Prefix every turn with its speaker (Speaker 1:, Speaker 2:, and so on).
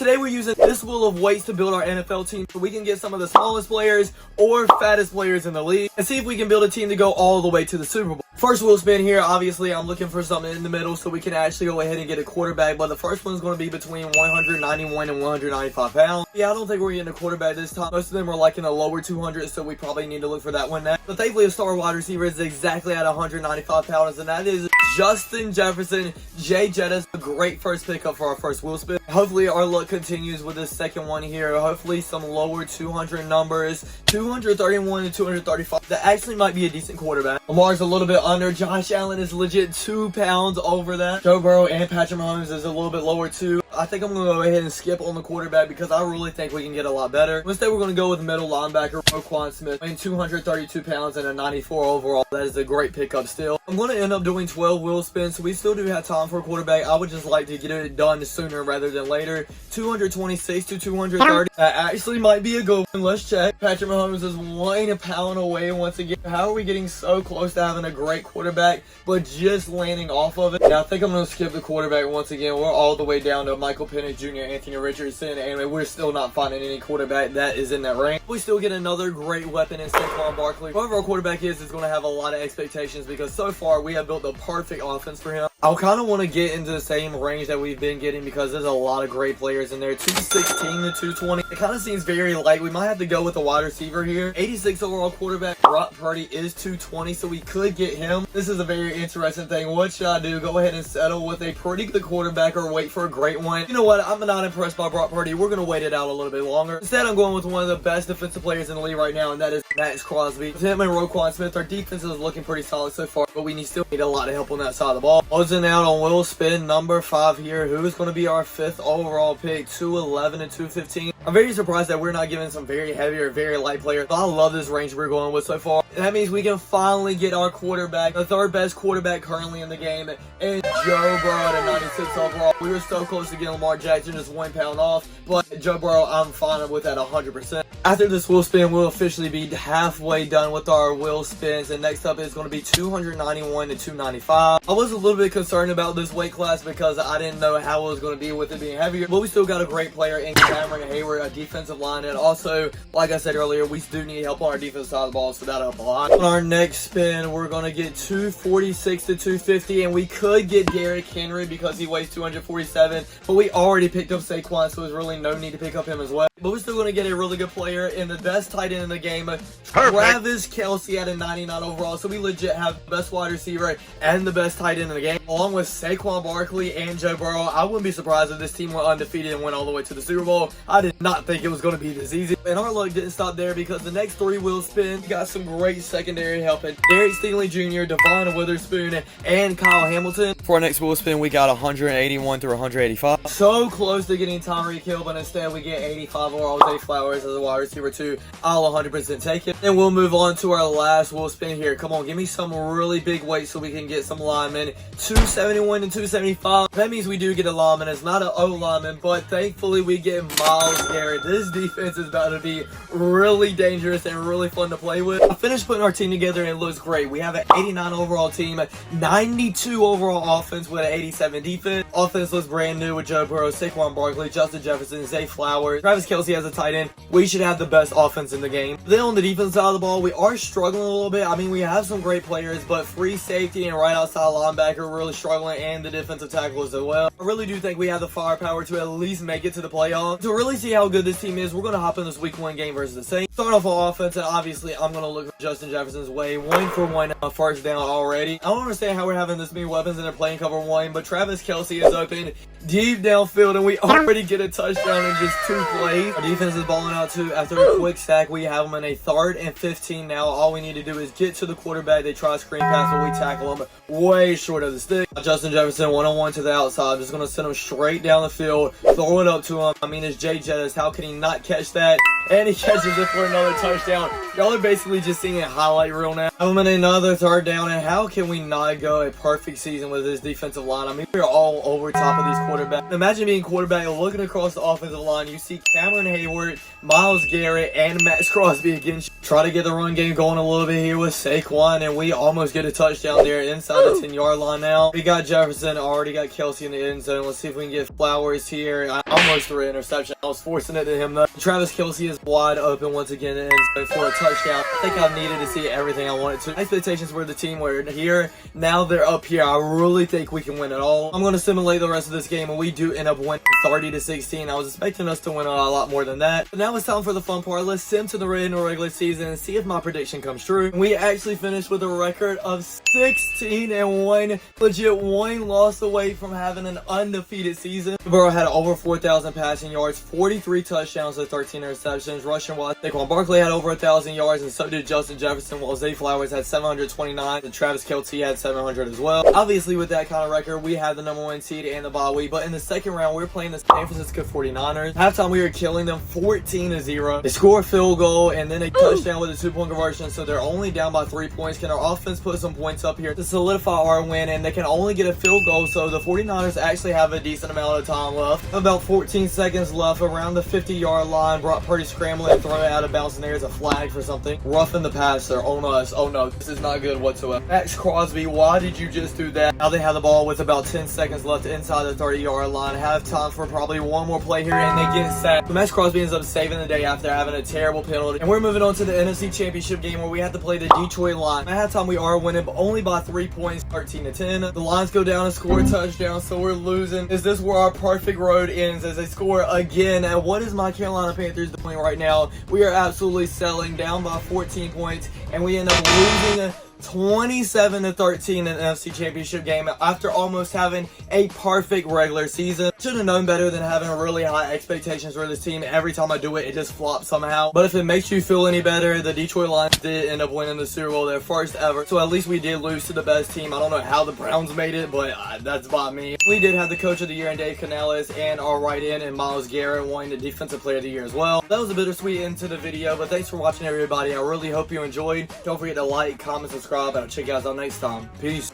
Speaker 1: Today we're using this wheel of weights to build our NFL team so we can get some of the smallest players or fattest players in the league and see if we can build a team to go all the way to the Super Bowl. First wheel spin here, obviously I'm looking for something in the middle so we can actually go ahead and get a quarterback, but the first one's going to be between 191 and 195 pounds. Yeah, I don't think we're getting a quarterback this time. Most of them are like in the lower 200s, so we probably need to look for that one next. But thankfully a star wide receiver is exactly at 195 pounds, and that is Justin Jefferson. Jay Jettis, a great first pickup for our first wheel spin. Hopefully our luck continues with this second one here. Hopefully some lower 200 numbers, 231 to 235. That actually might be a decent quarterback. Lamar's a little bit under. Josh Allen is legit 2 pounds over that. Joe Burrow and Patrick Mahomes is a little bit lower too. I think I'm going to go ahead and skip on the quarterback because I really think we can get a lot better. Instead, we're going to go with middle linebacker Roquan Smith, weighing 232 pounds and a 94 overall. That is a great pickup still. I'm going to end up doing 12 wheel spins, so we still do have time for a quarterback. I would just like to get it done sooner rather than later. 226 to 230. That actually might be a good one. Let's check. Patrick Mahomes is 1 pound away once again. How are we getting so close to having a great quarterback, but just landing off of it? Now, I think I'm going to skip the quarterback once again. We're all the way down to Michael Penix Jr., Anthony Richardson, and we're still not finding any quarterback that is in that range. We still get another great weapon in Saquon Barkley. Whoever our quarterback is going to have a lot of expectations because so far we have built the perfect offense for him. I kind of want to get into the same range that we've been getting because there's a lot of great players in there. 216 to 220. It kind of seems very light. We might have to go with a wide receiver here. 86 overall quarterback. Brock Purdy is 220, so we could get him. This is a very interesting thing. What should I do? Go ahead and settle with a pretty good quarterback or wait for a great one? You know what? I'm not impressed by Brock Purdy. We're going to wait it out a little bit longer. Instead, I'm going with one of the best defensive players in the league right now, and that is Max Crosby. With him and Roquan Smith, our defense is looking pretty solid so far, but we still need a lot of help on that side of the ball. Closing out on wheel spin number 5 here. Who is going to be our 5th overall pick? 211 and 215. I'm very surprised that we're not giving some very heavy or very light players. I love this range we're going with so far. And that means we can finally get our quarterback, the 3rd best quarterback currently in the game, and Joe Burrow at 96 overall. We were so close to getting Lamar Jackson just 1 pound off, but Joe Burrow, I'm fine with that 100%. After this wheel spin, we'll officially be halfway done with our wheel spins, and next up is going to be 291 to 295. I was a little bit concerned about this weight class because I didn't know how it was going to be with it being heavier, but we still got a great player in Cameron Hayward, a defensive line, and also, like I said earlier, we do need help on our defensive side of the ball, so that'll help a lot. On our next spin, we're going to get 246 to 250, and we could get Derrick Henry because he weighs 247, but we already picked up Saquon, so there's really no need to pick up him as well. But we're still going to get a really good player and the best tight end in the game, Travis Kelce at a 99 overall. So we legit have the best wide receiver and the best tight end in the game, along with Saquon Barkley and Joe Burrow. I wouldn't be surprised if this team went undefeated and went all the way to the Super Bowl. I did not think it was going to be this easy. And our luck didn't stop there because the next 3 wheel spins, we got some great secondary help. And Derek Stingley Jr., Devon Witherspoon, and Kyle Hamilton. For our next wheel spin, we got 181 through 185. So close to getting Tyreek Hill, but instead we get 85 overall. Zay Flowers as a wide receiver too. I'll 100% take it. And we'll move on to our last wheel spin here. Come on, give me some really big weight so we can get some linemen. 271 and 275. That means we do get a lineman. It's not an O lineman, but thankfully we get Myles Garrett. This defense is about to be really dangerous and really fun to play with. I finished putting our team together and it looks great. We have an 89 overall team, 92 overall offense with an 87 defense. Offense looks brand new with Joe Burrow, Saquon Barkley, Justin Jefferson, Zay Flowers, Travis Kelce as a tight end. We should have the best offense in the game. Then on the defense side of the ball, we are struggling a little bit. I mean, we have some great players, but free safety and right outside linebacker really struggling, and the defensive tackles as well. I really do think we have the firepower to at least make it to the playoffs. To really see how good this team is, we're going to hop in this week 1 game versus the Saints. Start off on offense, and obviously I'm going to look for Justin Jefferson's way. 1 for 1 first down already. I don't understand how we're having this many weapons and they're playing cover 1, but Travis Kelce is open deep downfield, and we already get a touchdown in just 2 plays. Our defense is balling out too. After a quick sack, we have them in a 3rd and 15 now. All we need to do is get to the quarterback. They try a screen pass, but we tackle them way short of the stick. Justin Jefferson 1-on-1 to the outside. Just going to send him straight down the field, throw it up to him. I mean, it's Jay Jettis. How can he not catch that? and he catches it for another touchdown. Y'all are basically just seeing a highlight reel now. I'm in another third down, and how can we not go a perfect season with this defensive line? I mean, we're all over top of these quarterbacks. Imagine being quarterback and looking across the offensive line. You see Cameron Hayward, Myles Garrett, and Max Crosby again. Try to get the run game going a little bit here with Saquon, and we almost get a touchdown there inside the 10-yard line now. We got Jefferson, already got Kelsey in the end zone. Let's see if we can get Flowers here. I almost threw an interception. I was forcing it to him though. Travis Kelsey is wide open once again in the end zone for a touchdown. I think I needed to see everything I wanted to. Expectations were the team were here. Now they're up here. I really think we can win it all. I'm going to simulate the rest of this game, and we do end up winning 30-16. I was expecting us to win a lot more than that. But now it's time for the fun part. Let's sim to the regular season and see if my prediction comes true. We actually finished with a record of 16-1. Legit one loss away from having an undefeated season. Burrow had over 4,000 passing yards, 43 touchdowns and 13 interceptions. Rushing wise, Saquon Barkley had over 1,000 yards, and so did Justin Jefferson, while Zay Flowers had 729, and Travis Kelce had 700 as well. Obviously, with that kind of record, we had the #1 seed and the bye week, but in the second round, we were playing the San Francisco 49ers. Halftime, we were killing them 14-0. They score a field goal, and then a touchdown with a 2-point conversion, so they're only down by 3 points. Can our offense put some points up here to solidify our win? And they can only get a field goal, so the 49ers actually have a decent amount of time left. About 14 seconds left around the 50-yard line. Brock Purdy scrambling and throwing it out of bounds, and there's a flag for something. Roughing the passer on us. Oh no, this is not good whatsoever. Max Crosby, why did you just do that? Now they have the ball with about 10 seconds left inside the 30-yard line. Have time for probably one more play here, and they get sacked. Max Crosby ends up saving the day after having a terrible penalty. And we're moving on to the NFC Championship game, where we have to play the Detroit Lions. At halftime, we are winning, but only by 3 points, 13-10. The Lions go down and score a touchdown, so we're losing. Is this where our perfect road ends, as they score again? And what is my Carolina Panthers doing right now? We are absolutely selling, down by 14 points, and we end up losing 27-13 in the NFC Championship game after almost having a perfect regular season. Should have known better than having really high expectations for this team. Every time I do it, it just flops somehow. But if it makes you feel any better, the Detroit Lions did end up winning the Super Bowl, their first ever. So at least we did lose to the best team. I don't know how the Browns made it, but that's by me. We did have the Coach of the Year in Dave Canales, and our right end and Myles Garrett winning the Defensive Player of the Year as well. That was a bittersweet end to the video, but thanks for watching, everybody. I really hope you enjoyed. Don't forget to like, comment, subscribe, and I'll check you guys out next time. Peace.